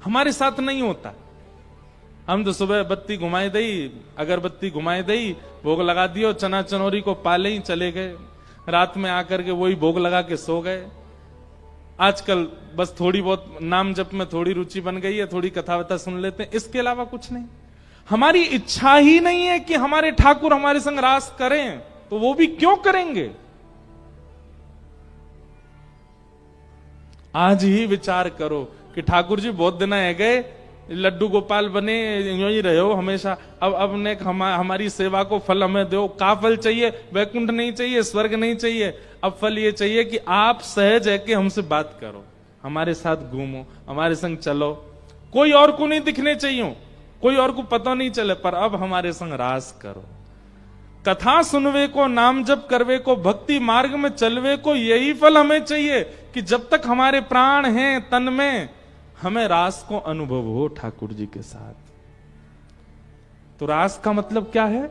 हमारे साथ नहीं होता। हम तो सुबह बत्ती घुमाई दई, अगरबत्ती घुमाई दई, भोग लगा दियो, चना चनौरी को पाले ही चले गए, रात में आकर के वही भोग लगा के सो गए। आजकल बस थोड़ी बहुत नाम जप में थोड़ी रुचि बन गई है, थोड़ी कथा वथा सुन लेते हैं, इसके अलावा कुछ नहीं। हमारी इच्छा ही नहीं है कि हमारे ठाकुर हमारे संग रास करें, तो वो भी क्यों करेंगे। आज ही विचार करो कि ठाकुर जी बहुत दिन है गए, लड्डू गोपाल बने, यूं ही रहे हो हमेशा, अब ने हमारी सेवा को फल हमें दो। का फल चाहिए? वैकुंठ नहीं चाहिए, स्वर्ग नहीं चाहिए, अब फल ये चाहिए कि आप सहज है कि हमसे बात करो, हमारे साथ घूमो, हमारे संग चलो, कोई और को नहीं दिखने चाहिए, कोई और को पता नहीं चले, पर अब हमारे संग रास करो। कथा सुनवे को, नाम जप करवे को, भक्ति मार्ग में चलवे को, यही फल हमें चाहिए कि जब तक हमारे प्राण हैं तन में, हमें रास को अनुभव हो ठाकुर जी के साथ। तो रास का मतलब क्या है?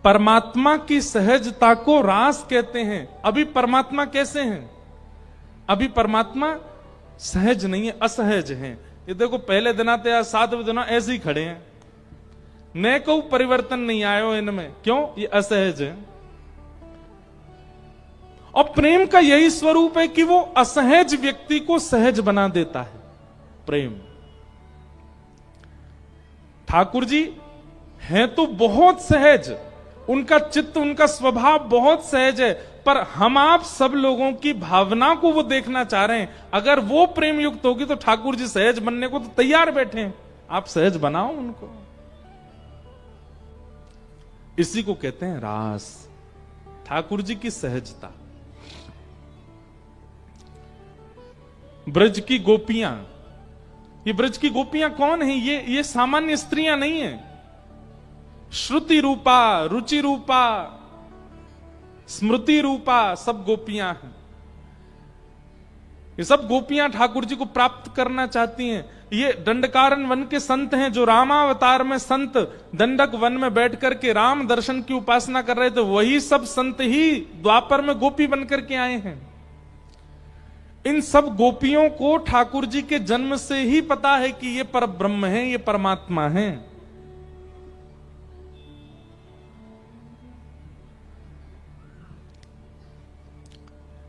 परमात्मा की सहजता को रास कहते हैं। अभी परमात्मा कैसे हैं? अभी परमात्मा सहज नहीं है, असहज हैं। ये देखो पहले दिना ते 7वें दिना ऐसे ही खड़े हैं, न को परिवर्तन नहीं आयो इनमें। क्यों? ये असहज है। और प्रेम का यही स्वरूप है कि वो असहज व्यक्ति को सहज बना देता है। प्रेम, ठाकुर जी हैं तो बहुत सहज, उनका चित्त, उनका स्वभाव बहुत सहज है, पर हम आप सब लोगों की भावना को वो देखना चाह रहे हैं। अगर वो प्रेम युक्त होगी तो ठाकुर जी सहज बनने को तो तैयार बैठे हैं, आप सहज बनाओ उनको। इसी को कहते हैं रास, ठाकुर जी की सहजता। ब्रज की गोपियां, ये ब्रज की गोपियां कौन है? ये सामान्य स्त्रियां नहीं है। श्रुति रूपा, रुचि रूपा, स्मृति रूपा सब गोपियां हैं। ये सब गोपियां ठाकुर जी को प्राप्त करना चाहती हैं। ये दंडकारण्य वन के संत हैं, जो रामावतार में संत दंडक वन में बैठ करके राम दर्शन की उपासना कर रहे थे, वही सब संत ही द्वापर में गोपी बनकर के आए हैं। इन सब गोपियों को ठाकुर जी के जन्म से ही पता है कि ये परब्रह्म है, ये परमात्मा है।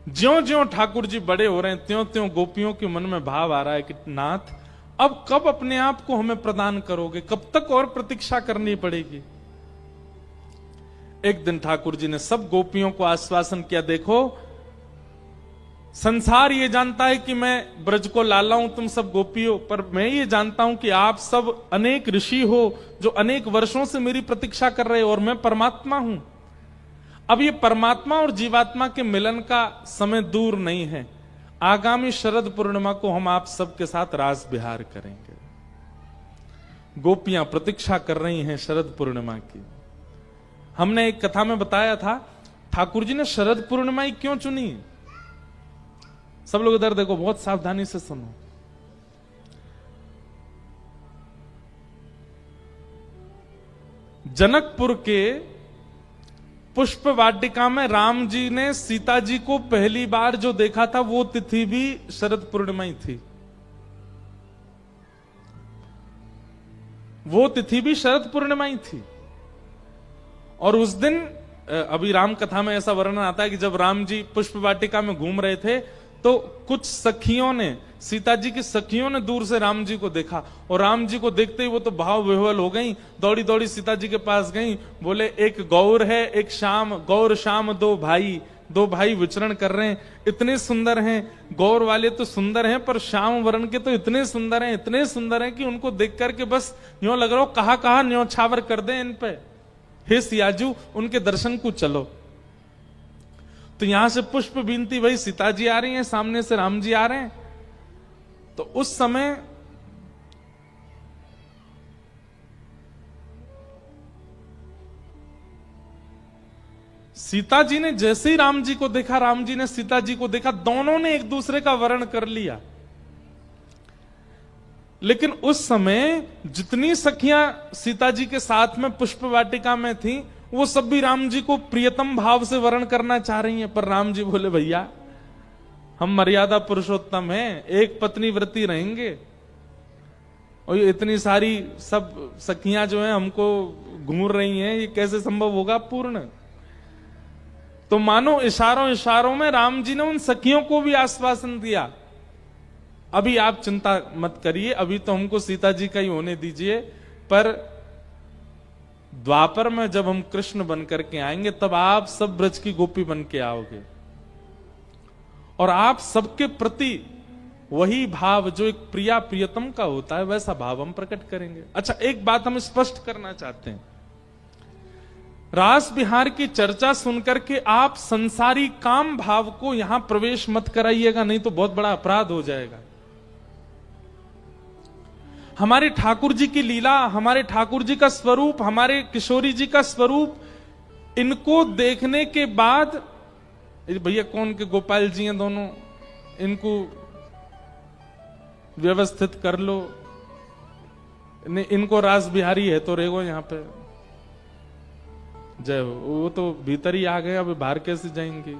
ज्यों ज्यों ठाकुर जी बड़े हो रहे हैं, त्यों त्यों गोपियों के मन में भाव आ रहा है कि नाथ अब कब अपने आप को हमें प्रदान करोगे, कब तक और प्रतीक्षा करनी पड़ेगी। एक दिन ठाकुर जी ने सब गोपियों को आश्वासन किया, देखो संसार ये जानता है कि मैं ब्रज को लाला हूं, तुम सब गोपी हो, पर मैं ये जानता हूं कि आप सब अनेक ऋषि हो जो अनेक वर्षों से मेरी प्रतीक्षा कर रहे हो, और मैं परमात्मा हूं। अब ये परमात्मा और जीवात्मा के मिलन का समय दूर नहीं है। आगामी शरद पूर्णिमा को हम आप सबके साथ रास विहार करेंगे। गोपियां प्रतीक्षा कर रही हैं शरद पूर्णिमा की। हमने एक कथा में बताया था ठाकुर जी ने शरद पूर्णिमा ही क्यों चुनी। सब लोग इधर देखो, बहुत सावधानी से सुनो। जनकपुर के पुष्प वाटिका में राम जी ने सीता जी को पहली बार जो देखा था, वो तिथि भी शरद पूर्णिमा ही थी। वो तिथि भी शरद पूर्णिमा ही थी। और उस दिन, अभी राम कथा में ऐसा वर्णन आता है कि जब राम जी पुष्प वाटिका में घूम रहे थे, तो कुछ सखियों ने, सीता जी की सखियों ने दूर से राम जी को देखा, और राम जी को देखते ही वो तो भाव विह्वल हो गई, दौड़ी दौड़ी सीता जी के पास गई, बोले एक गौर है एक श्याम, गौर श्याम दो भाई विचरण कर रहे हैं, इतने सुंदर हैं। गौर वाले तो सुंदर हैं, पर श्याम वर्ण के तो इतने सुंदर हैं कि उनको देख करके बस यूं लग रहा हो कहा न्योछावर कर दे इन पे। हे सियाजू, उनके दर्शन को चलो। तो यहां से पुष्प बीनती भाई सीता जी आ रही हैं, सामने से राम जी आ रहे हैं। तो उस समय सीता जी ने जैसे ही राम जी को देखा, राम जी ने सीता जी को देखा, दोनों ने एक दूसरे का वर्ण कर लिया। लेकिन उस समय जितनी सखियां सीता जी के साथ में पुष्प वाटिका में थी, वो सब भी राम जी को प्रियतम भाव से वर्ण करना चाह रही हैं। पर राम जी बोले भैया हम मर्यादा पुरुषोत्तम हैं, एक पत्नी व्रती रहेंगे, और ये इतनी सारी सब सखियां जो हैं हमको घूर रही हैं, ये कैसे संभव होगा पूर्ण? तो मानो इशारों इशारों में राम जी ने उन सखियों को भी आश्वासन दिया, अभी आप चिंता मत करिए, अभी तो हमको सीता जी का ही होने दीजिए, पर द्वापर में जब हम कृष्ण बन करके आएंगे तब आप सब ब्रज की गोपी बन के आओगे और आप सबके प्रति वही भाव जो एक प्रिया प्रियतम का होता है वैसा भाव हम प्रकट करेंगे। अच्छा, एक बात हम स्पष्ट करना चाहते हैं, रास बिहार की चर्चा सुनकर के आप संसारी काम भाव को यहां प्रवेश मत कराइएगा, नहीं तो बहुत बड़ा अपराध हो जाएगा। हमारे ठाकुर जी की लीला, हमारे ठाकुर जी का स्वरूप, हमारे किशोरी जी का स्वरूप, इनको देखने के बाद, भैया कौन के गोपाल जी हैं दोनों, इनको व्यवस्थित कर लो, इनको रास बिहारी है तो रेगो यहां पे जय हो, वो तो भीतर ही आ गए, अब बाहर कैसे जाएंगे?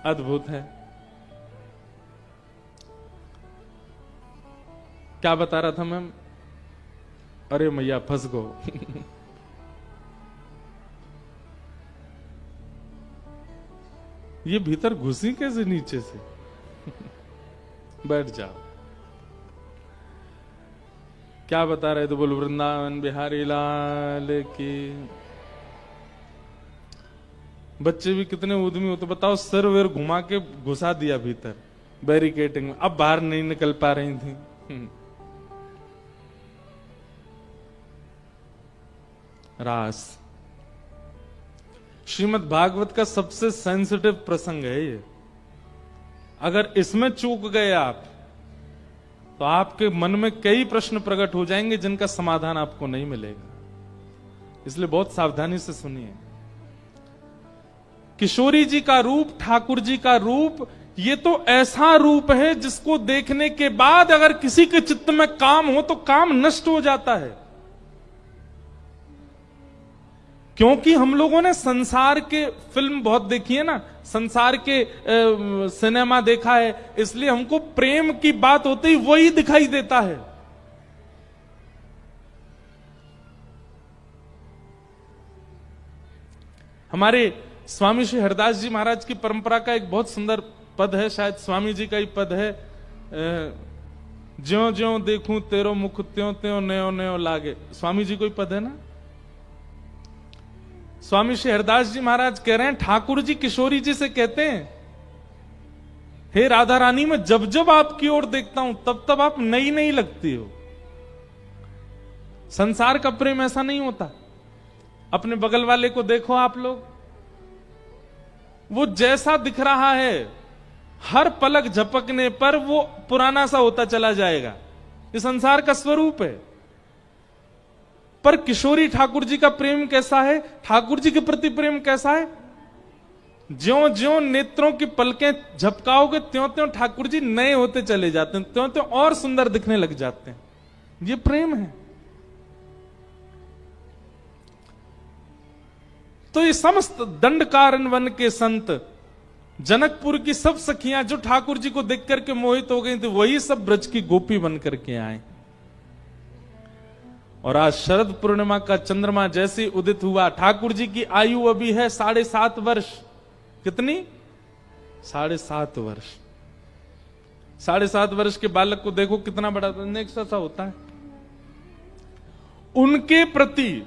अद्भुत है। क्या बता रहा था मैम? अरे मैया फंस गो। ये भीतर घुसी कैसे नीचे से? बैठ जाओ। क्या बता रहे थे? बोलो वृंदावन बिहारी लाल की। बच्चे भी कितने उद्यमी हो, तो बताओ, सिर वेर घुमा के घुसा दिया भीतर बैरिकेटिंग में, अब बाहर नहीं निकल पा रही थी। रास श्रीमद् भागवत का सबसे सेंसिटिव प्रसंग है ये। अगर इसमें चूक गए आप तो आपके मन में कई प्रश्न प्रकट हो जाएंगे जिनका समाधान आपको नहीं मिलेगा, इसलिए बहुत सावधानी से सुनिए। किशोरी जी का रूप, ठाकुर जी का रूप, ये तो ऐसा रूप है जिसको देखने के बाद अगर किसी के चित्त में काम हो तो काम नष्ट हो जाता है। क्योंकि हम लोगों ने संसार के फिल्म बहुत देखी है ना, संसार के सिनेमा देखा है, इसलिए हमको प्रेम की बात होते ही वही दिखाई देता है। हमारे स्वामी श्री हरदास जी महाराज की परंपरा का एक बहुत सुंदर पद है, शायद स्वामी जी का ही पद है, ज्यों ज्यों देखूं तेरो मुख त्यों त्यों नयो नयो लागे। स्वामी जी को ही पद है ना। स्वामी श्री हरदास जी महाराज कह रहे हैं, ठाकुर जी किशोरी जी से कहते हैं, हे राधा रानी, मैं जब जब आपकी ओर देखता हूं तब तब आप नई नई लगती हो। संसार का प्रेम ऐसा नहीं होता। अपने बगल वाले को देखो आप लोग, वो जैसा दिख रहा है हर पलक झपकने पर वो पुराना सा होता चला जाएगा। ये संसार का स्वरूप है। पर किशोरी ठाकुर जी का प्रेम कैसा है, ठाकुर जी के प्रति प्रेम कैसा है? ज्यों ज्यों नेत्रों की पलकें झपकाओगे त्यों त्यों ठाकुर जी नए होते चले जाते हैं, त्यों त्यों और सुंदर दिखने लग जाते हैं। ये प्रेम है। तो ये समस्त दंडकारण्य वन के संत, जनकपुर की सब सखियां जो ठाकुर जी को देख करके मोहित हो गई थी, वही सब ब्रज की गोपी बन करके आए। और आज शरद पूर्णिमा का चंद्रमा जैसे उदित हुआ, ठाकुर जी की आयु अभी है 7.5 वर्ष। कितनी? 7.5 वर्ष। 7.5 वर्ष के बालक को देखो कितना बड़ा नेक्सा सा होता है। उनके प्रति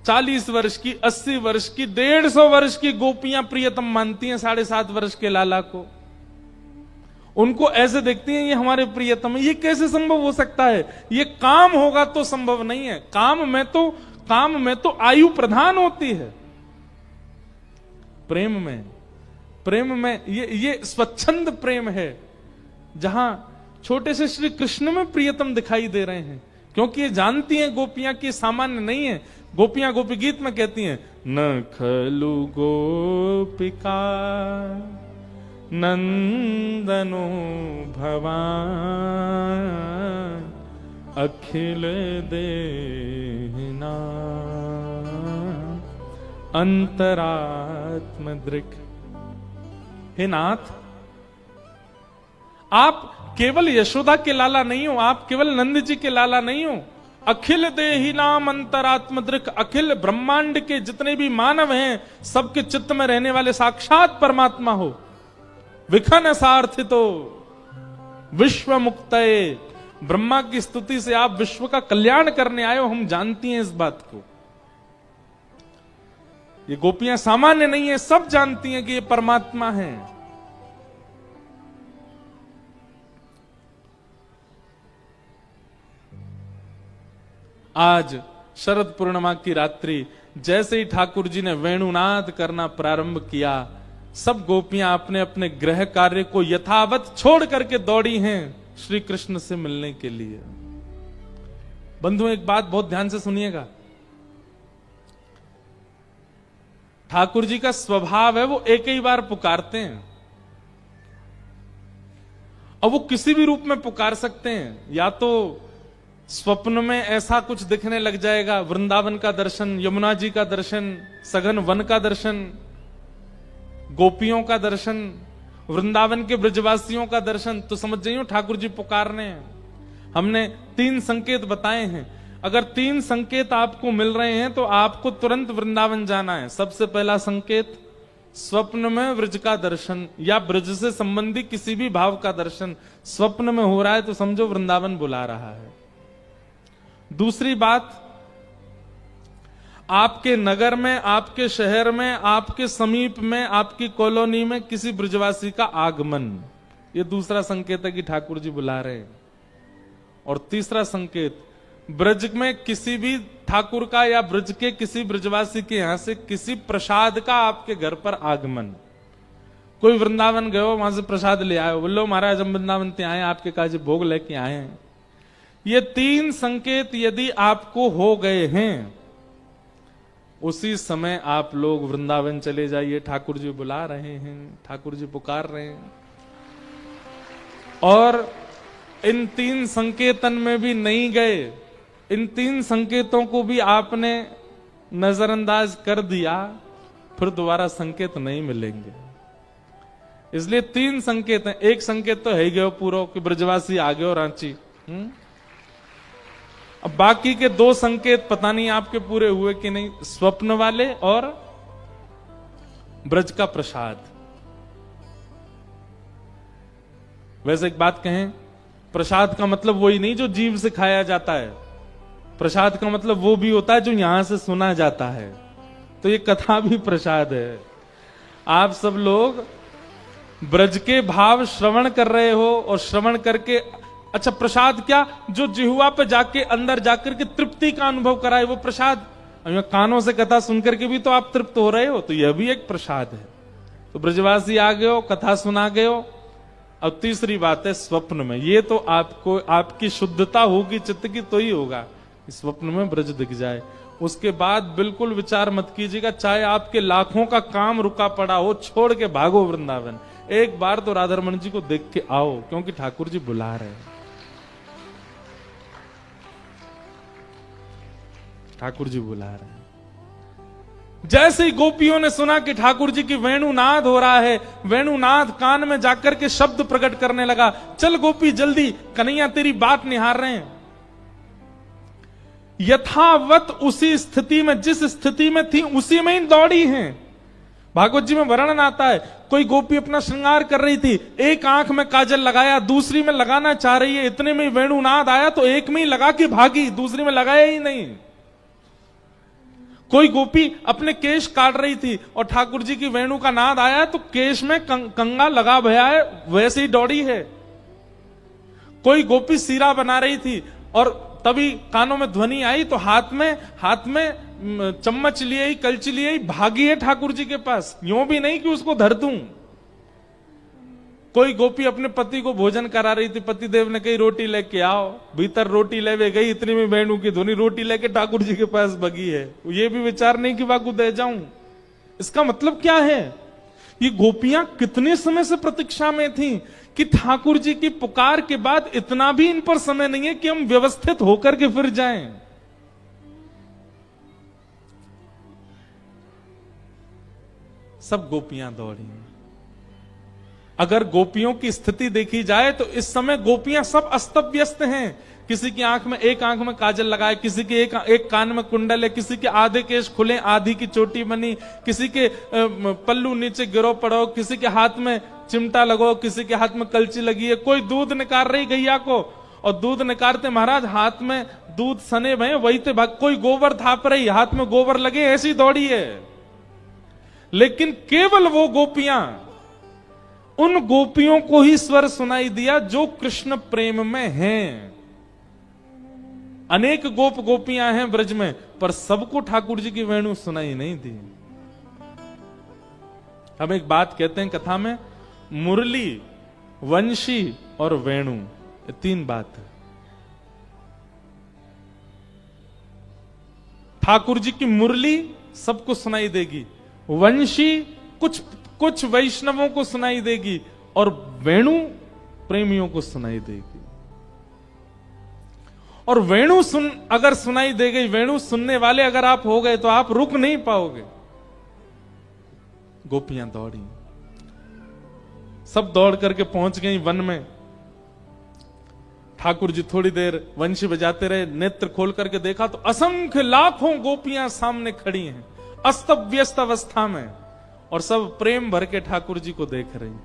40 वर्ष की, 80 वर्ष की, 150 वर्ष की गोपियां प्रियतम मानती हैं 7.5 वर्ष के लाला को। उनको ऐसे देखती हैं ये हमारे प्रियतम है। ये कैसे संभव हो सकता है? ये काम होगा तो संभव नहीं है। काम में तो आयु प्रधान होती है। प्रेम में ये स्वच्छंद प्रेम है, जहां छोटे से श्री कृष्ण में प्रियतम दिखाई दे रहे हैं, क्योंकि ये जानती हैं गोपियां की सामान्य नहीं है। गोपियां गोपी गीत में कहती हैं, न खलु गोपिका नंदनो भवान अखिल देना अंतरात्म दृक्। हे नाथ, आप केवल यशोदा के लाला नहीं हो, आप केवल नंद जी के लाला नहीं हो, अखिल देही नाम अंतरात्म दृक, अखिल ब्रह्मांड के जितने भी मानव हैं सबके चित्त में रहने वाले साक्षात परमात्मा हो। विखन सार्थितो विश्व मुक्तये, ब्रह्मा की स्तुति से आप विश्व का कल्याण करने आए हो, हम जानती हैं इस बात को। ये गोपियां सामान्य नहीं है, सब जानती हैं कि ये परमात्मा है। आज शरद पूर्णिमा की रात्रि जैसे ही ठाकुर जी ने वेणुनाद करना प्रारंभ किया, सब गोपियां अपने अपने गृह कार्य को यथावत छोड़ करके दौड़ी हैं श्री कृष्ण से मिलने के लिए। बंधु एक बात बहुत ध्यान से सुनिएगा, ठाकुर जी का स्वभाव है वो एक ही बार पुकारते हैं, और वो किसी भी रूप में पुकार सकते हैं। या तो स्वप्न में ऐसा कुछ दिखने लग जाएगा, वृंदावन का दर्शन, यमुना जी का दर्शन, सघन वन का दर्शन, गोपियों का दर्शन, वृंदावन के ब्रजवासियों का दर्शन, तो समझ जाइए ठाकुर जी पुकार रहे हैं। हमने 3 संकेत बताए हैं, अगर 3 संकेत आपको मिल रहे हैं तो आपको तुरंत वृंदावन जाना है। सबसे पहला संकेत, स्वप्न में ब्रज का दर्शन या ब्रज से संबंधी किसी भी भाव का दर्शन स्वप्न में हो रहा है तो समझो वृंदावन बुला रहा है। दूसरी बात, आपके नगर में, आपके शहर में, आपके समीप में, आपकी कॉलोनी में किसी ब्रजवासी का आगमन, ये दूसरा संकेत है कि ठाकुर जी बुला रहे हैं। और तीसरा संकेत, ब्रज में किसी भी ठाकुर का या ब्रज के किसी ब्रजवासी के यहां से किसी प्रसाद का आपके घर पर आगमन। कोई वृंदावन गए हो, वहां से प्रसाद ले आए हो, बोलो महाराज हम वृंदावन से आए, आपके काज भोग लेके आए हैं। ये 3 संकेत यदि आपको हो गए हैं, उसी समय आप लोग वृंदावन चले जाइए, ठाकुर जी बुला रहे हैं, ठाकुर जी पुकार रहे हैं। और इन 3 संकेतन में भी नहीं गए, इन 3 संकेतों को भी आपने नजरअंदाज कर दिया, फिर दोबारा संकेत नहीं मिलेंगे। इसलिए 3 संकेत हैं। एक संकेत तो है ही गयो पूरा कि ब्रजवासी आ गयो रांची। अब बाकी के 2 संकेत पता नहीं आपके पूरे हुए कि नहीं, स्वप्न वाले और ब्रज का प्रसाद। वैसे एक बात कहें, प्रसाद का मतलब वही नहीं जो जीभ से खाया जाता है, प्रसाद का मतलब वो भी होता है जो यहां से सुना जाता है। तो ये कथा भी प्रसाद है। आप सब लोग ब्रज के भाव श्रवण कर रहे हो, और श्रवण करके, अच्छा प्रसाद क्या, जो जिह्वा पे जाके अंदर जाकर के तृप्ति का अनुभव कराए वो प्रसाद। कानों से कथा सुनकर के भी तो आप तृप्त हो रहे हो, तो यह भी एक प्रसाद है। तो ब्रजवासी आ गए हो, कथा सुना गए हो। अब तीसरी बात है स्वप्न में, ये तो आपको आपकी शुद्धता होगी चित्त की तो ही होगा, स्वप्न में ब्रज दिख जाए। उसके बाद बिल्कुल विचार मत कीजिएगा, चाहे आपके लाखों का काम रुका पड़ा हो, छोड़ के भागो वृंदावन। एक बार तो राधारमण जी को देख के आओ, क्योंकि ठाकुर जी बुला रहे हैं, ठाकुर जी बुला रहे हैं। जैसे ही गोपियों ने सुना कि ठाकुर जी की वेणुनाद हो रहा है, वेणुनाद कान में जाकर के शब्द प्रकट करने लगा, चल गोपी जल्दी, कन्हैया तेरी बात निहार रहे हैं। यथावत उसी स्थिति में, जिस स्थिति में थी उसी में ही दौड़ी हैं। भागवत जी में वर्णन आता है, कोई गोपी अपना श्रृंगार कर रही थी, एक आंख में काजल लगाया, दूसरी में लगाना चाह रही है, इतने में वेणुनाद आया तो एक में ही लगा के भागी, दूसरी में लगाया ही नहीं। कोई गोपी अपने केश काट रही थी और ठाकुर जी की वेणु का नाद आया तो केश में कंगा लगा भया है, वैसे ही दौड़ी है। कोई गोपी सीरा बना रही थी और तभी कानों में ध्वनि आई तो हाथ में चम्मच लिए ही, कलची लिए ही भागी है ठाकुर जी के पास, यूं भी नहीं कि उसको धर दूं। कोई गोपी अपने पति को भोजन करा रही थी, पति देव ने कही रोटी लेके आओ, भीतर रोटी लेवे गई, इतनी में वेणु की ध्वनि, रोटी लेके ठाकुर जी के पास भगी है। ये भी विचार नहीं कि बाकू दे जाऊं। इसका मतलब क्या है, ये गोपियां कितने समय से प्रतीक्षा में थी कि ठाकुर जी की पुकार के बाद इतना भी इन पर समय नहीं है कि हम व्यवस्थित होकर के फिर जाएं। सब गोपियां दौड़ी। अगर गोपियों की स्थिति देखी जाए तो इस समय गोपियां सब अस्त व्यस्त हैं। किसी की एक आंख में काजल लगाए, किसी के एक कान में कुंडल है, किसी के आधे केश खुले, आधी की चोटी बनी, किसी के पल्लू नीचे गिरो पड़ो, किसी के हाथ में चिमटा लगो, किसी के हाथ में कलची लगी है, कोई दूध निकाल रही गैया को, और दूध निकालते महाराज हाथ में दूध सने भय वही थे भाग, कोई गोबर थाप रही, हाथ में गोबर लगे, ऐसी दौड़ी है। लेकिन केवल वो गोपियां, उन गोपियों को ही स्वर सुनाई दिया जो कृष्ण प्रेम में हैं। अनेक गोपियां हैं ब्रज में, पर सबको ठाकुर जी की वेणु सुनाई नहीं दी। हम एक बात कहते हैं कथा में, मुरली, वंशी और वेणु, ये तीन बात है। ठाकुर जी की मुरली सबको सुनाई देगी, वंशी कुछ वैष्णवों को सुनाई देगी, और वेणु प्रेमियों को सुनाई देगी। और वेणु अगर सुनाई दे गई, वेणु सुनने वाले अगर आप हो गए तो आप रुक नहीं पाओगे। गोपियां दौड़ी, सब दौड़ करके पहुंच गई वन में। ठाकुर जी थोड़ी देर वंशी बजाते रहे, नेत्र खोल करके देखा तो असंख्य लाखों गोपियां सामने खड़ी हैं, अस्त व्यस्त अवस्था में, और सब प्रेम भर के ठाकुर जी को देख रही हैं।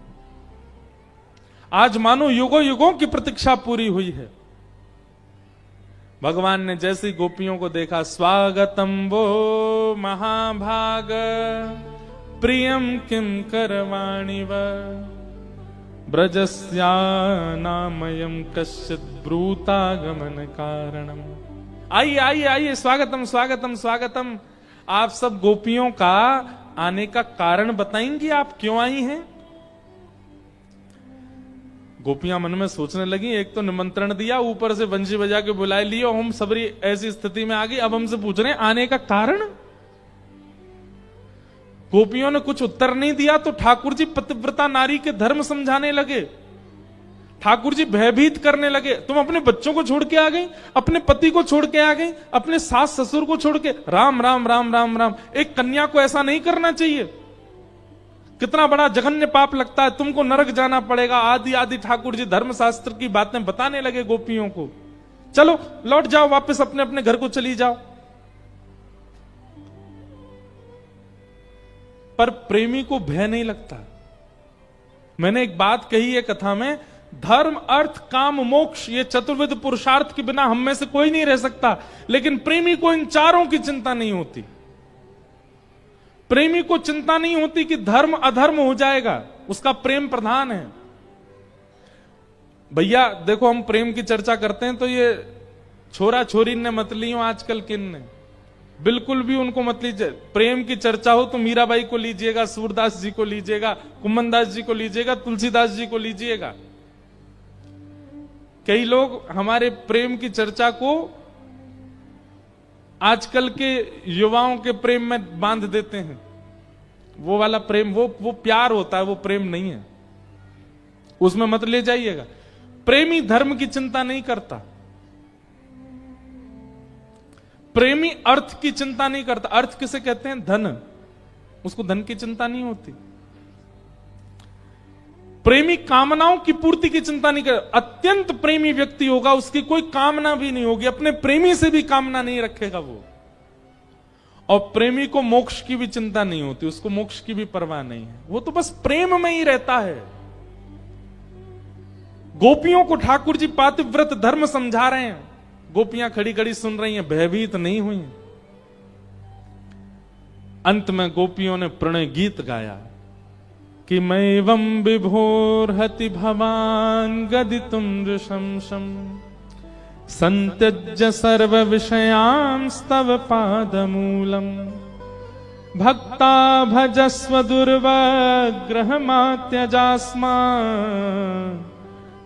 आज मानो युगों युगों की प्रतीक्षा पूरी हुई है। भगवान ने जैसी गोपियों को देखा, स्वागतम वो महाभाग प्रियम किम करवाणि व ब्रजस्या नामयम कश्चित ब्रूतागमन कारणम। आइए आइए आइए, स्वागतम स्वागतम स्वागतम। आप सब गोपियों का आने का कारण बताएंगी, आप क्यों आई हैं? गोपियां मन में सोचने लगी, एक तो निमंत्रण दिया, ऊपर से बंशी बजा के बुलाए लिए, हम सबरी ऐसी स्थिति में आ गई, अब हमसे पूछ रहे हैं आने का कारण। गोपियों ने कुछ उत्तर नहीं दिया तो ठाकुर जी पतिव्रता नारी के धर्म समझाने लगे। ठाकुर जी भयभीत करने लगे, तुम अपने बच्चों को छोड़ के आ गई, अपने पति को छोड़ के आ गई, अपने सास ससुर को छोड़ के, राम राम राम राम राम, एक कन्या को ऐसा नहीं करना चाहिए, कितना बड़ा जघन्य पाप लगता है, तुमको नरक जाना पड़ेगा, आदि आदि ठाकुर जी धर्मशास्त्र की बातें बताने लगे गोपियों को। चलो लौट जाओ, वापस अपने अपने घर को चली जाओ। पर प्रेमी को भय नहीं लगता। मैंने एक बात कही है कथा में, धर्म अर्थ काम मोक्ष, ये चतुर्विध पुरुषार्थ के बिना हम में से कोई नहीं रह सकता, लेकिन प्रेमी को इन चारों की चिंता नहीं होती। प्रेमी को चिंता नहीं होती कि धर्म अधर्म हो जाएगा, उसका प्रेम प्रधान है। भैया देखो, हम प्रेम की चर्चा करते हैं तो ये छोरा छोरी ने मत लियो आजकल, किन ने बिल्कुल भी उनको मत लीजिए। प्रेम की चर्चा हो तो मीराबाई को लीजिएगा, सूरदास जी को लीजिएगा, कुम्मनदास जी को लीजिएगा, तुलसीदास जी को लीजिएगा। कई लोग हमारे प्रेम की चर्चा को आजकल के युवाओं के प्रेम में बांध देते हैं। वो वाला प्रेम वो प्यार होता है, वो प्रेम नहीं है, उसमें मत ले जाइएगा। प्रेमी धर्म की चिंता नहीं करता, प्रेमी अर्थ की चिंता नहीं करता। अर्थ किसे कहते हैं? धन, उसको धन की चिंता नहीं होती। प्रेमी कामनाओं की पूर्ति की चिंता नहीं करता। अत्यंत प्रेमी व्यक्ति होगा, उसकी कोई कामना भी नहीं होगी, अपने प्रेमी से भी कामना नहीं रखेगा वो। और प्रेमी को मोक्ष की भी चिंता नहीं होती, उसको मोक्ष की भी परवाह नहीं है, वो तो बस प्रेम में ही रहता है। गोपियों को ठाकुर जी पातिव्रत धर्म समझा रहे हैं, गोपियां खड़ी खड़ी सुन रही हैं, भयभीत नहीं हुई। अंत में गोपियों ने प्रणय गीत गाया कि मैवं विभोर्हति भवान गदितुम दृशंसम संत्यज्य सर्व विषयांस्तव पादमूलम भक्ता भजस्व दुर्वग्रहमात्यजास्मा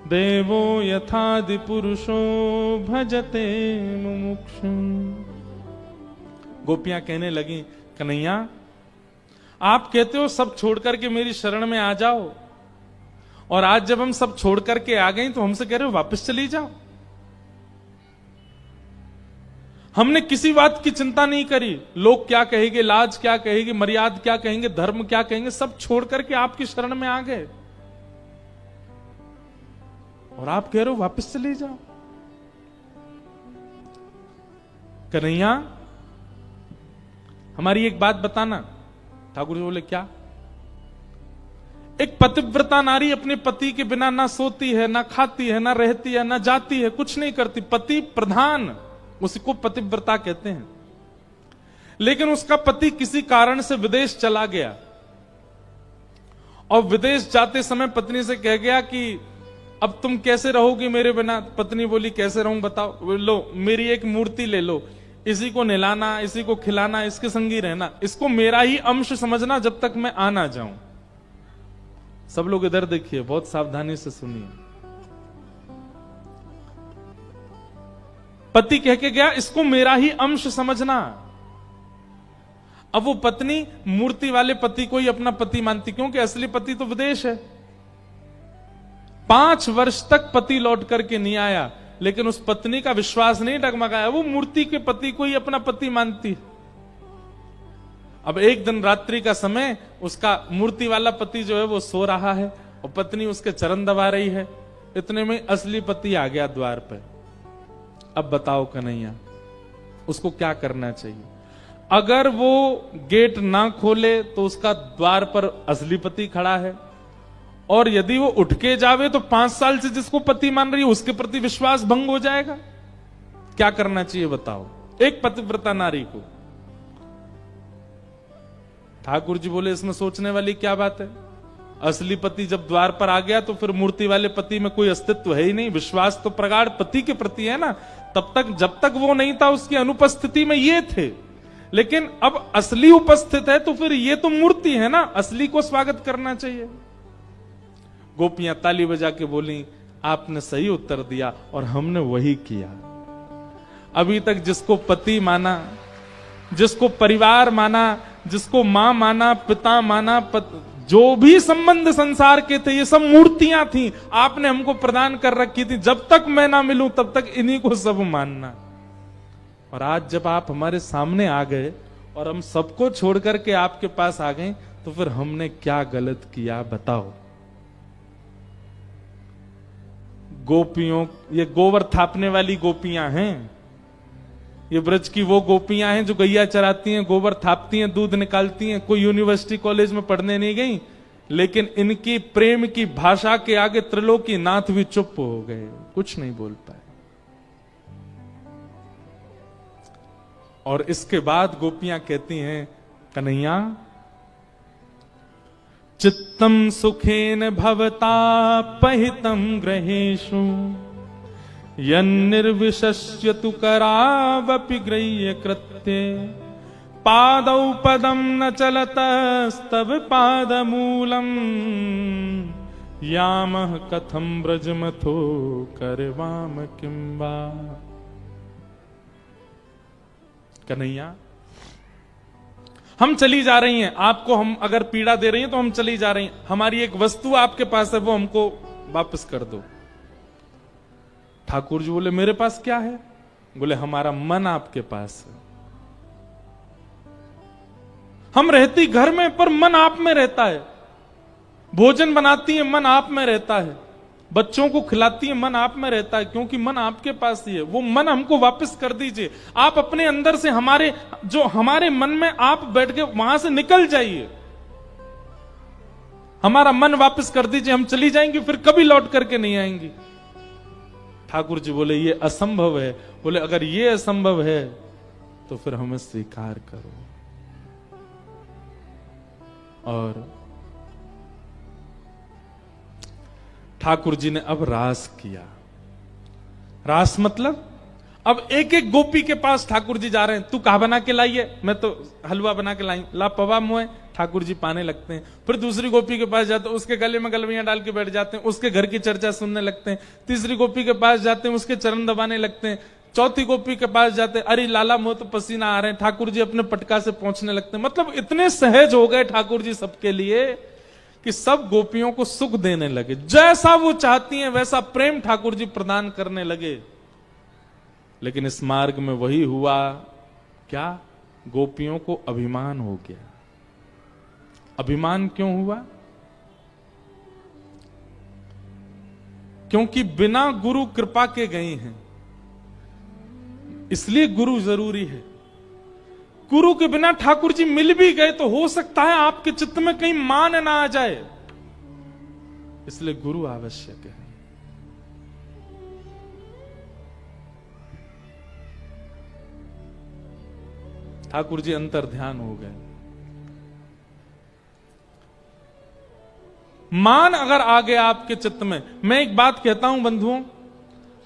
देवो यथादि पुरुषो भजते मुमुक्षु। गोपियां कहने लगी, कन्हैया आप कहते हो सब छोड़ करके मेरी शरण में आ जाओ, और आज जब हम सब छोड़ करके आ गए तो हमसे कह रहे हो वापस चली जाओ। हमने किसी बात की चिंता नहीं करी, लोग क्या कहेंगे, लाज क्या कहेगी, मर्यादा क्या कहेंगे, धर्म क्या कहेंगे, सब छोड़ करके आपकी शरण में आ गए। और आप कह रहे हो वापस चले जाओ। कन्हैया हमारी एक बात बताना। ठाकुर जी बोले क्या? एक पतिव्रता नारी अपने पति के बिना ना सोती है, ना खाती है, ना रहती है, ना जाती है, कुछ नहीं करती, पति प्रधान, उसको पतिव्रता कहते हैं। लेकिन उसका पति किसी कारण से विदेश चला गया और विदेश जाते समय पत्नी से कह गया कि अब तुम कैसे रहोगी मेरे बिना? पत्नी बोली कैसे रहूं बताओ? लो मेरी एक मूर्ति ले लो, इसी को नहलाना, इसी को खिलाना, इसके संग ही रहना, इसको मेरा ही अंश समझना जब तक मैं आ ना जाऊं। सब लोग इधर देखिए, बहुत सावधानी से सुनिए। पति कह के गया इसको मेरा ही अंश समझना। अब वो पत्नी मूर्ति वाले पति को ही अपना पति मानती, क्योंकि असली पति तो विदेश है। 5 वर्ष तक पति लौट करके नहीं आया, लेकिन उस पत्नी का विश्वास नहीं डगमगाया, वो मूर्ति के पति को ही अपना पति मानती। अब एक दिन रात्रि का समय उसका मूर्ति वाला पति जो है वो सो रहा है और पत्नी उसके चरण दबा रही है। इतने में असली पति आ गया द्वार पे। अब बताओ कन्हैया उसको क्या करना चाहिए? अगर वो गेट ना खोले तो उसका द्वार पर असली पति खड़ा है, और यदि वो उठ के जावे तो 5 साल से जिसको पति मान रही है उसके प्रति विश्वास भंग हो जाएगा। क्या करना चाहिए बताओ एक पतिव्रता नारी को? ठाकुर जी बोले इसमें सोचने वाली क्या बात है? असली पति जब द्वार पर आ गया तो फिर मूर्ति वाले पति में कोई अस्तित्व है ही नहीं। विश्वास तो प्रगाढ़ पति के प्रति है ना। तब तक जब तक वो नहीं था उसकी अनुपस्थिति में ये थे, लेकिन अब असली उपस्थित है तो फिर ये तो मूर्ति है ना, असली को स्वागत करना चाहिए। गोपियां ताली बजा के बोली आपने सही उत्तर दिया और हमने वही किया। अभी तक जिसको पति माना, जिसको परिवार माना, जिसको मां माना, पिता माना, जो भी संबंध संसार के थे ये सब मूर्तियां थी, आपने हमको प्रदान कर रखी थी। जब तक मैं ना मिलूं तब तक इन्हीं को सब मानना। और आज जब आप हमारे सामने आ गए और हम सबको छोड़ करके आपके पास आ गए तो फिर हमने क्या गलत किया बताओ? गोपियों, ये गोबर थापने वाली गोपियां हैं, ये ब्रज की वो गोपियां हैं जो गैया चराती हैं, गोबर थापती हैं, दूध निकालती हैं, कोई यूनिवर्सिटी कॉलेज में पढ़ने नहीं गई, लेकिन इनकी प्रेम की भाषा के आगे त्रिलोकी नाथ भी चुप हो गए, कुछ नहीं बोल पाए। और इसके बाद गोपियां कहती हैं कन्हैया चित्तम सुखेन भवतापहितं ग्रहेषु यन्निर्विशस्यतु करावपि गृह्य कृत्ये पादौ पदं न चलतस्तव पादमूलम् यामः कथं ब्रजमथो करवाम किं वा। कन्हैया हम चली जा रही हैं, आपको हम अगर पीड़ा दे रही हैं तो हम चली जा रही हैं, हमारी एक वस्तु आपके पास है वो हमको वापस कर दो। ठाकुर जी बोले मेरे पास क्या है? बोले हमारा मन आपके पास है। हम रहती घर में पर मन आप में रहता है, भोजन बनाती है मन आप में रहता है, बच्चों को खिलाती है मन आप में रहता है, क्योंकि मन आपके पास ही है। वो मन हमको वापस कर दीजिए। आप अपने अंदर से हमारे मन में आप बैठ के वहां से निकल जाइए, हमारा मन वापस कर दीजिए, हम चली जाएंगे, फिर कभी लौट करके नहीं आएंगी। ठाकुर जी बोले ये असंभव है। बोले अगर ये असंभव है तो फिर हमें स्वीकार करो। और ठाकुर जी ने अब रास किया। रास मतलब अब एक एक गोपी के पास ठाकुर जी जा रहे हैं, तू कहा बना के लाई है? मैं तो हलवा बना के लाई। ला पवा मुए, ठाकुर जी पाने लगते हैं। फिर दूसरी गोपी के पास जाते हैं, उसके गले में गलवियां डाल के बैठ जाते हैं, उसके घर की चर्चा सुनने लगते हैं। तीसरी गोपी के पास जाते हैं, उसके चरण दबाने लगते हैं। चौथी गोपी के पास जाते हैं, अरे लाला मुझे तो पसीना आ रहे हैं, ठाकुर जी अपने पटका से पहुंचने लगते हैं। मतलब इतने सहज हो गए ठाकुर जी सबके लिए कि सब गोपियों को सुख देने लगे, जैसा वो चाहती हैं वैसा प्रेम ठाकुर जी प्रदान करने लगे। लेकिन इस मार्ग में वही हुआ क्या? गोपियों को अभिमान हो गया। अभिमान क्यों हुआ? क्योंकि बिना गुरु कृपा के गए हैं, इसलिए गुरु जरूरी है। गुरु के बिना ठाकुर जी मिल भी गए तो हो सकता है आपके चित्त में कहीं मान ना आ जाए, इसलिए गुरु आवश्यक है। ठाकुर जी अंतर ध्यान हो गए। मान अगर आ गया आपके चित्त में, मैं एक बात कहता हूं बंधुओं,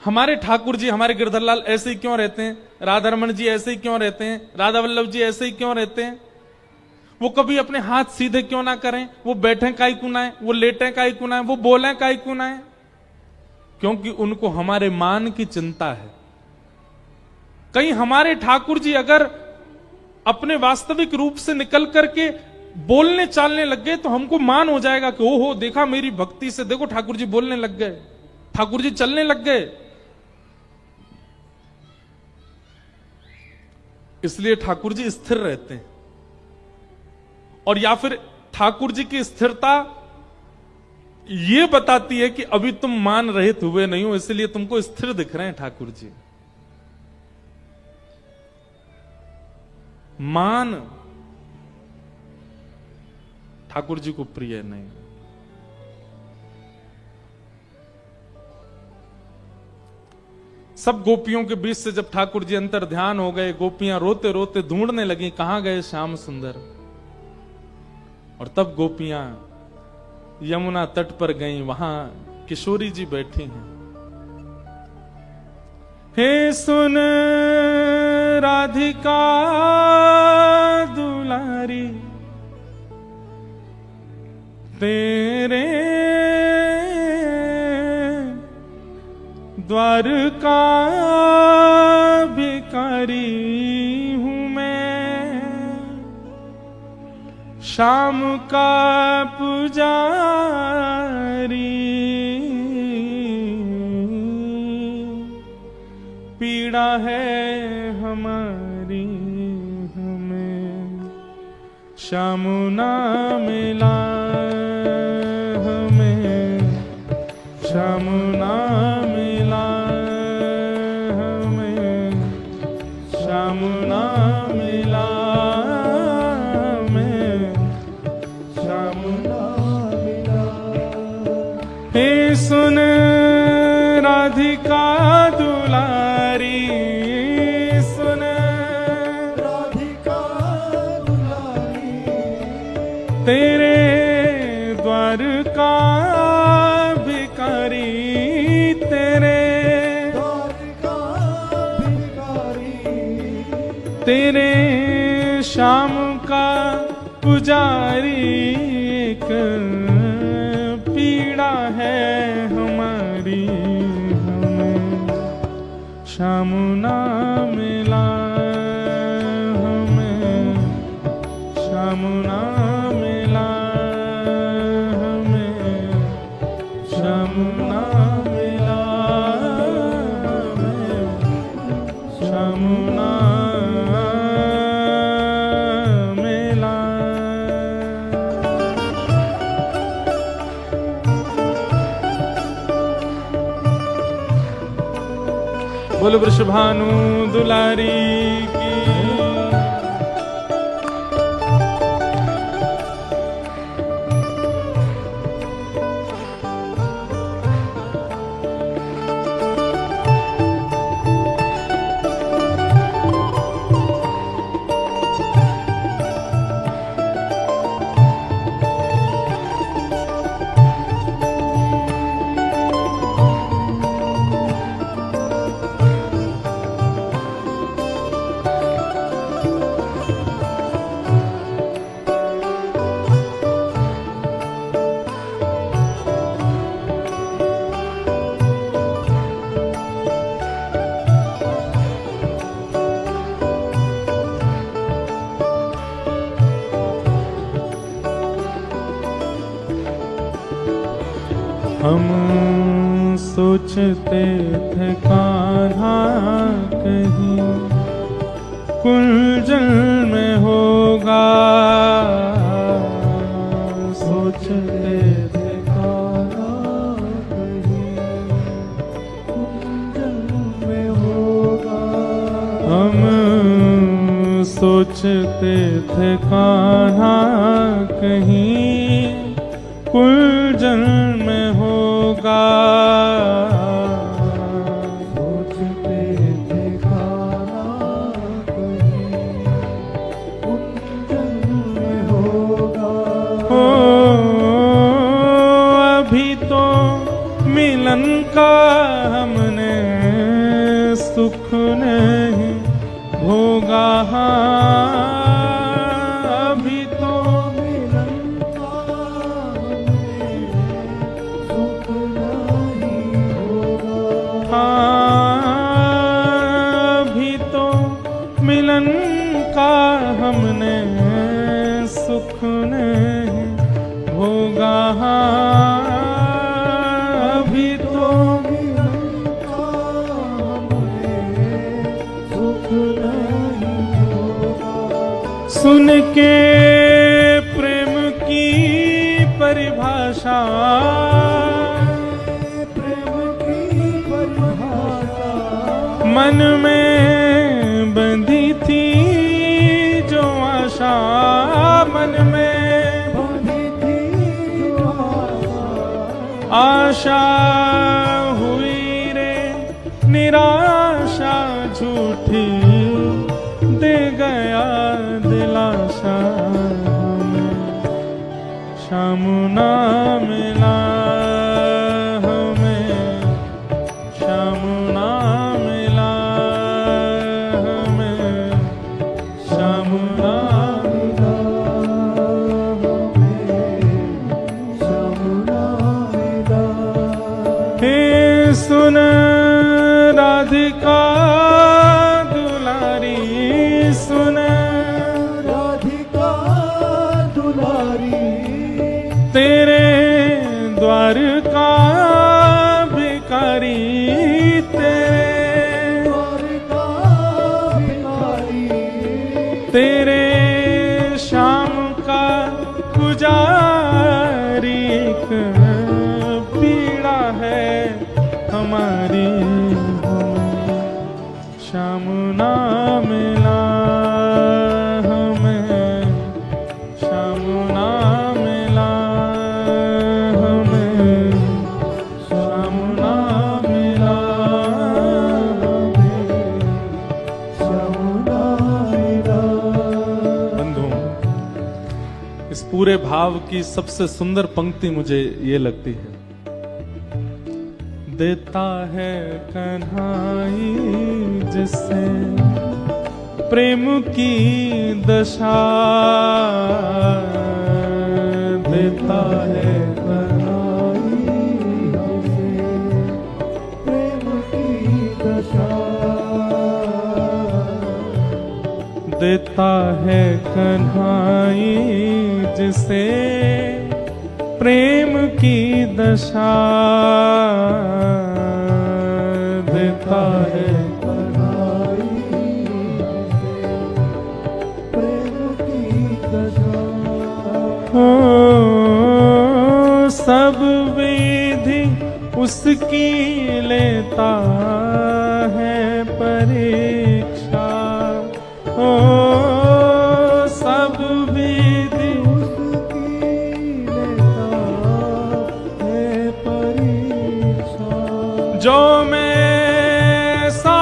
हमारे ठाकुर जी, हमारे गिरधरलाल ऐसे ही क्यों रहते हैं, राधारमण जी ऐसे ही क्यों रहते हैं, राधा वल्लभ जी ऐसे ही क्यों रहते हैं? वो कभी अपने हाथ सीधे क्यों ना करें? वो बैठे काई कुनाए, वो लेटे काई कुनाए, वो बोले काई कुनाए? क्योंकि उनको हमारे मान की चिंता है। कहीं हमारे ठाकुर जी अगर अपने वास्तविक रूप से निकल करके बोलने चालने लग गए तो हमको मान हो जाएगा कि ओहो देखा मेरी भक्ति से, देखो ठाकुर जी बोलने लग गए, ठाकुर जी चलने लग गए। इसलिए ठाकुर जी स्थिर रहते हैं, और या फिर ठाकुर जी की स्थिरता यह बताती है कि अभी तुम मान रहित हुए नहीं हो, इसलिए तुमको स्थिर दिख रहे हैं ठाकुर जी। मान ठाकुर जी को प्रिय नहीं। सब गोपियों के बीच से जब ठाकुर जी अंतर ध्यान हो गए, गोपियां रोते रोते ढूंढने लगी कहां गए श्याम सुंदर। और तब गोपियां यमुना तट पर गईं, वहां किशोरी जी बैठी हैं। हे सुन राधिका दुलारी, तेरे द्वार का भिखारी हूं मैं, शाम का पुजारी, पीड़ा है हमारी हमें श्याम ना मिला, हमें श्याम ना मिला, हमें श्याम ना मिला, हमें श्याम ना मिला। हे सुन राधिका दुलारी, सुन राधिका दुलारी, तेरे द्वार का भिखारी, तेरे द्वार का भिखारी, तेरे शाम का पुजारी, एक पीड़ा है हमारी हमें श्याम ना मिला, हमें श्याम ना मिला, हमें श्याम ना मिला, हमें श्याम ना मिला। बोल वृषभानु दुलारी की। हम सोचते थे कान्हा कहीं कुंजल में होगा, सोचते थे कान्हा कहीं सोचते थे कान्हा कहीं कुलजन में होगा, सोचते थे कान्हा कहीं कुलजन में होगा। हो अभी तो मिलन का हमने सुख नहीं भोगा, अभी तो मिलन का हमने सुख नहीं होगा। अभी तो मिलन का हमने सुख नहीं भोगा, अभी तो मिलन का हमने सुख नहीं होगा। सुन के प्रेम की परिभाषा, प्रेम की परिभाषा मन में बंधी थी जो आशा, मन में बंधी थी जो आशा हुई रे निराशा झूठी, दे गया दिलासा हमें शाम ना मिला, हमें शाम ना मिला, हमें शाम ना मिला, हमें शामुना मिला। हे सुन राधिका दुलारी, सुन राधिका दुलारी, तेरे द्वार का भिखारी, तेरे द्वार का भिखारी, तेरे शाम का पुजारी, एक पीड़ा है हमारी, हमें शाम ना मिला, हमें शाम ना मिला, हमें शाम ना मिला, शामुना मिला। बंधुओं, इस पूरे भाव की सबसे सुंदर पंक्ति मुझे ये लगती है, देता है कन्हाई जिसे प्रेम की दशा, देता है कन्हाई जिसे प्रेम की दशा, देता है कन्हाई जिसे प्रेम की दशा, देता है कन्हाई जिसे प्रेम की दशा। हो सब विधि उसकी लेता है परीक्षा, हो सब विधि उसकी लेता है परीक्षा, जो मैं सा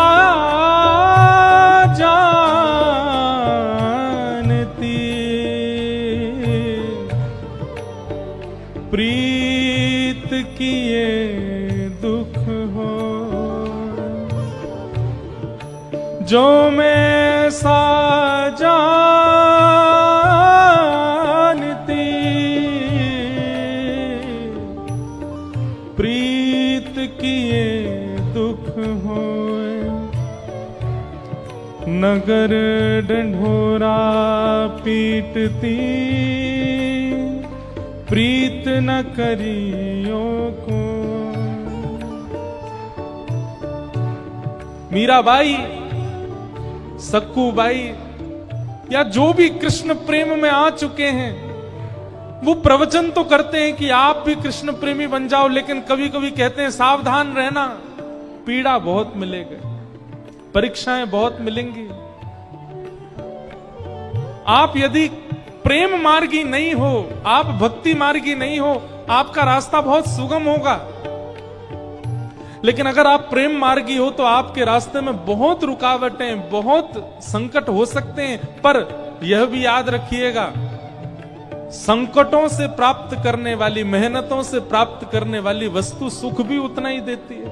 जानती प्रीत किए दुख हो, जो मैं सा जानती प्रीत किए दुख होए, नगर ढंढोरा पीटती प्रीत न करियो को। मीराबाई, सक्कूबाई या जो भी कृष्ण प्रेम में आ चुके हैं, वो प्रवचन तो करते हैं कि आप भी कृष्ण प्रेमी बन जाओ, लेकिन कभी कभी कहते हैं सावधान रहना, पीड़ा बहुत मिलेगा, परीक्षाएं बहुत मिलेंगी। आप यदि प्रेम मार्गी नहीं हो, आप भक्ति मार्गी नहीं हो, आपका रास्ता बहुत सुगम होगा। लेकिन अगर आप प्रेम मार्गी हो तो आपके रास्ते में बहुत रुकावटें, बहुत संकट हो सकते हैं। पर यह भी याद रखिएगा, संकटों से प्राप्त करने वाली, मेहनतों से प्राप्त करने वाली वस्तु सुख भी उतना ही देती है।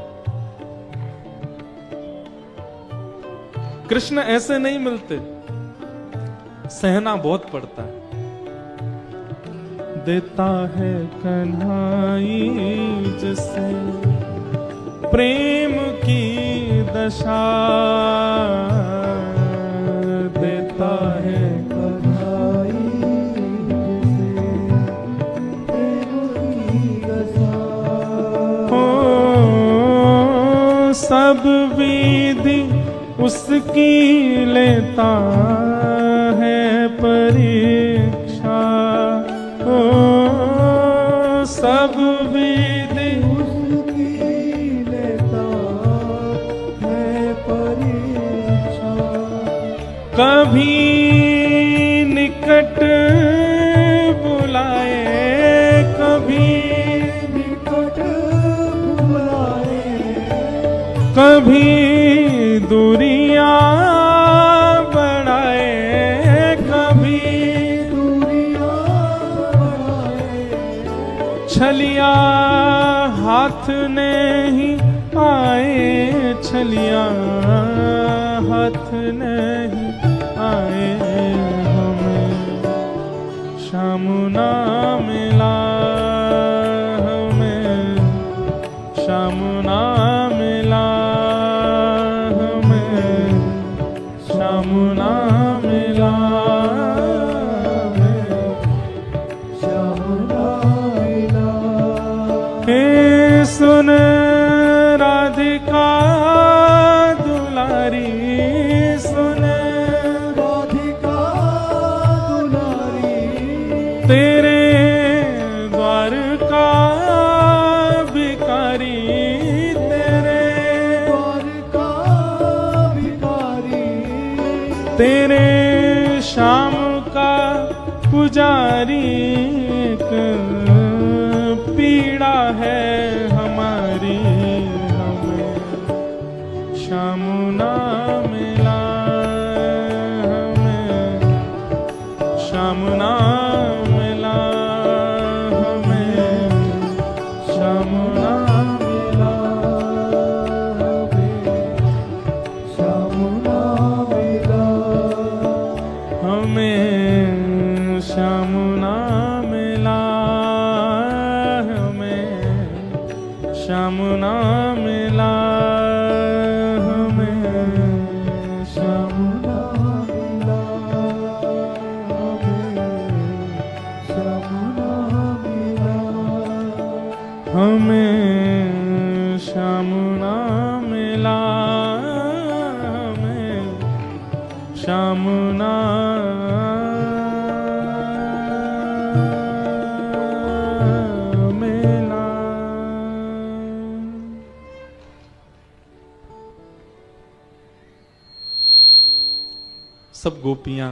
कृष्ण ऐसे नहीं मिलते, सहना बहुत पड़ता है। देता है कन्हाई जिसे प्रेम की दशा, देता है कन्हाई जिसे प्रेम की दशा। हो सब विधि उसकी लेता है परीक्षा। हो सब विधि उसकी लेता है परीक्षा। कभी निकट बुलाए, कभी निकट बुलाए, कभी दूरियां बढ़ाए, कभी दूरियां बढ़ाए। छलिया हाथ नहीं आए, छलिया हाथ नहीं आए। हमें श्याम ना मिला, हमें श्याम ना मिला, हमें श्याम ना मिला, हमें श्याम ना मिला। हे सुन राधिका दुलारी, सुन राधिका दुलारी, तेरे द्वार का भिखारी, तेरे द्वार का भिखारी, तेरे श्याम का पुजारी। एक पीड़ा है हमारी, हमें श्याम ना मिला, हमें श्याम ना मिला, हमें श्याम ना मिला, श्याम ना मिला। हमें श्याम ना मिला, हमें श्याम ना मिला, हमें श्याम ना मिला, श्याम ना मिला। हमें श्याम ना मिला, हमें श्याम ना मिला। सब गोपियां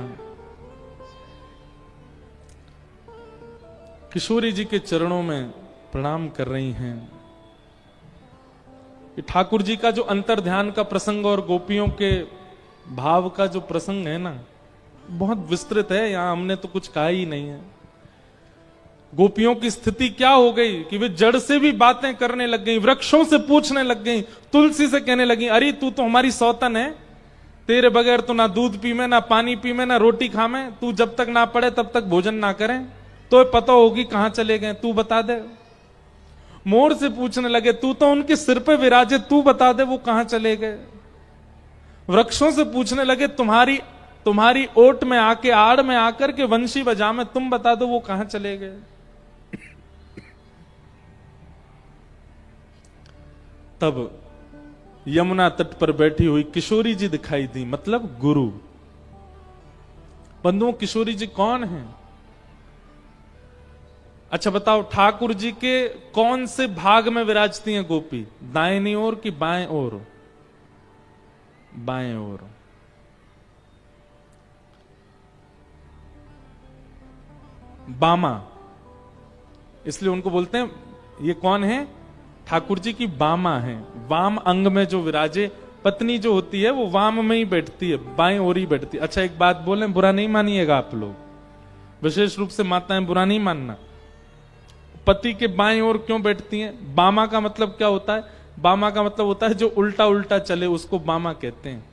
किशोरी जी के चरणों में प्रणाम कर रही हैं। ये ठाकुर जी का जो अंतर ध्यान का प्रसंग और गोपियों के भाव का जो प्रसंग है ना, बहुत विस्तृत है। यहां हमने तो कुछ कहा ही नहीं है। गोपियों की स्थिति क्या हो गई कि वे जड़ से भी बातें करने लग गई, वृक्षों से पूछने लग गई, तुलसी से कहने लगी, अरे तू तो हमारी सौतन है, तेरे बगैर तो ना दूध पी में, ना पानी पी में, ना रोटी खा में, तू जब तक ना पड़े तब तक भोजन ना करें, तो पता होगी कहां चले गए, तू बता दे। मोर से पूछने लगे, तू तो उनके सिर पे विराजे, तू बता दे वो कहां चले गए। वृक्षों से पूछने लगे, तुम्हारी ओट में आके, आड़ में आकर के वंशी बजा में, तुम बता दो वो कहां चले गए। तब यमुना तट पर बैठी हुई किशोरी जी दिखाई दी, मतलब गुरु। बंधुओं, किशोरी जी कौन है? अच्छा बताओ, ठाकुर जी के कौन से भाग में विराजती हैं गोपी? दाहिनी ओर की बाएं ओर? बाएं ओर। बामा, इसलिए उनको बोलते हैं ये कौन है? ठाकुर जी की बामा है। वाम अंग में जो विराजे, पत्नी जो होती है वो वाम में ही बैठती है, बाएं ओर ही बैठती है। अच्छा एक बात बोलें, बुरा नहीं मानिएगा आप लोग, विशेष रूप से माताएं, बुरा नहीं मानना। पति के बाएं ओर क्यों बैठती हैं? बामा का मतलब क्या होता है? बामा का मतलब होता है जो उल्टा उल्टा चले उसको बामा कहते हैं।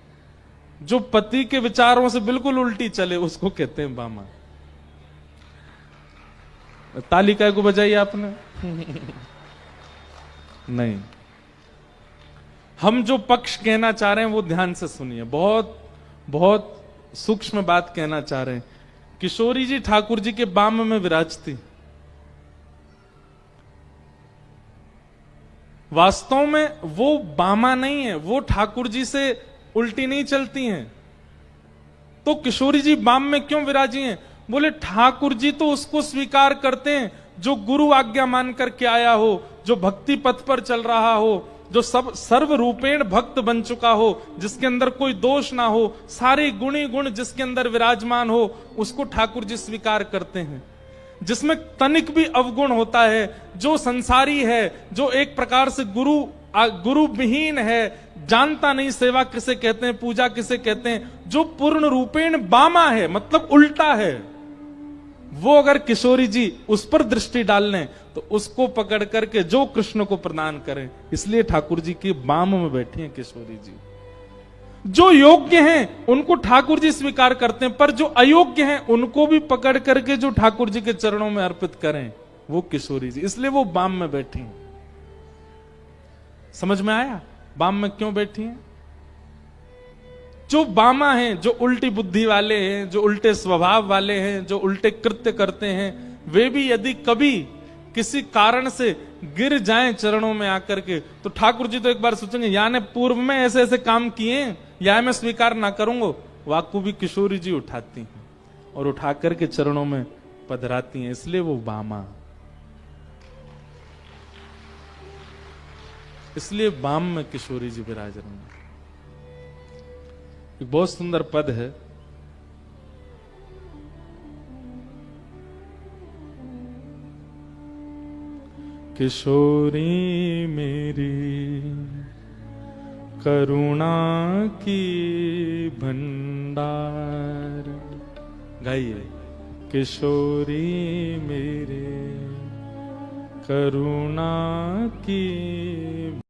जो पति के विचारों से बिल्कुल उल्टी चले उसको कहते हैं बामा। ताली काय को बजाई आपने? नहीं, हम जो पक्ष कहना चाह रहे हैं वो ध्यान से सुनिए, बहुत बहुत सूक्ष्म बात कहना चाह रहे हैं। किशोरी जी ठाकुर जी के बाम में विराजती, वास्तव में वो बामा नहीं है, वो ठाकुर जी से उल्टी नहीं चलती हैं। तो किशोरी जी बाम में क्यों विराजी हैं? बोले ठाकुर जी तो उसको स्वीकार करते हैं जो गुरु आज्ञा मान करके आया हो, जो भक्ति पथ पर चल रहा हो, जो सब सर्वरूपेण भक्त बन चुका हो, जिसके अंदर कोई दोष ना हो, सारे गुणी गुण जिसके अंदर विराजमान हो, उसको ठाकुर जी स्वीकार करते हैं। जिसमें तनिक भी अवगुण होता है, जो संसारी है, जो एक प्रकार से गुरु विहीन है, जानता नहीं सेवा किसे कहते हैं, पूजा किसे कहते हैं, जो पूर्ण रूपेण बामा है, मतलब उल्टा है, वो अगर किशोरी जी उस पर दृष्टि डाल लें तो उसको पकड़ करके जो कृष्ण को प्रदान करें। इसलिए ठाकुर जी के बाम में बैठी हैं किशोरी जी। जो योग्य हैं उनको ठाकुर जी स्वीकार करते हैं, पर जो अयोग्य हैं उनको भी पकड़ करके जो ठाकुर जी के चरणों में अर्पित करें वो किशोरी जी, इसलिए वो बाम में बैठी हैं। समझ में आया बाम में क्यों बैठी हैं? जो बामा हैं, जो उल्टी बुद्धि वाले हैं, जो उल्टे स्वभाव वाले हैं, जो उल्टे कृत्य करते हैं, वे भी यदि कभी किसी कारण से गिर जाएं चरणों में आकर के, तो ठाकुर जी तो एक बार सोचेंगे याने पूर्व में ऐसे ऐसे काम किए, या मैं स्वीकार ना करूंगा। वाकू भी किशोरी जी उठाती हैं और उठा करके चरणों में पधराती हैं, इसलिए वो बामा, इसलिए बाम में किशोरी जी विराज रही हैं। एक बहुत सुंदर पद है, किशोरी मेरी करुणा की भंडार। गाइए, किशोरी मेरे करुणा की